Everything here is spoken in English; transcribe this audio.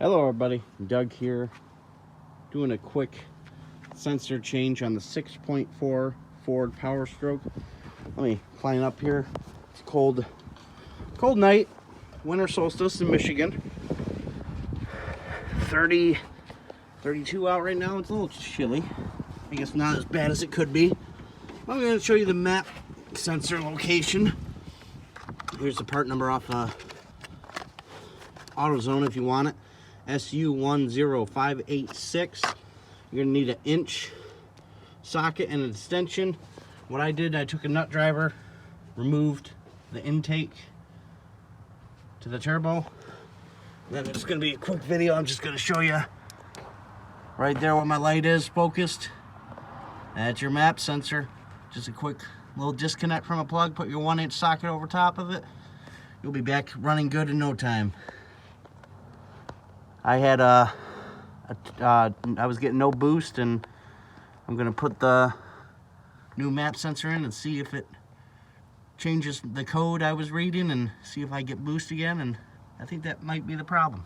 Hello everybody, Doug here, doing a quick sensor change on the 6.4 Ford Powerstroke. Let me climb up here. It's cold night, winter solstice in Michigan. 32 out right now. It's a little chilly. I guess not as bad as it could be. I'm going to show you the map sensor location. Here's the part number off AutoZone if you want it. SU10586. You're going to need an inch socket and an extension. What I did, I took a nut driver, removed the intake to the turbo. Then it's going to be a quick video. I'm just going to show you right there where my light is focused. That's your map sensor. Just a quick little disconnect from a plug. Put your 1-inch socket over top of it. You'll be back running good in no time. I had I was getting no boost, and I'm gonna put the new map sensor in and see if it changes the code I was reading and see if I get boost again, and I think that might be the problem.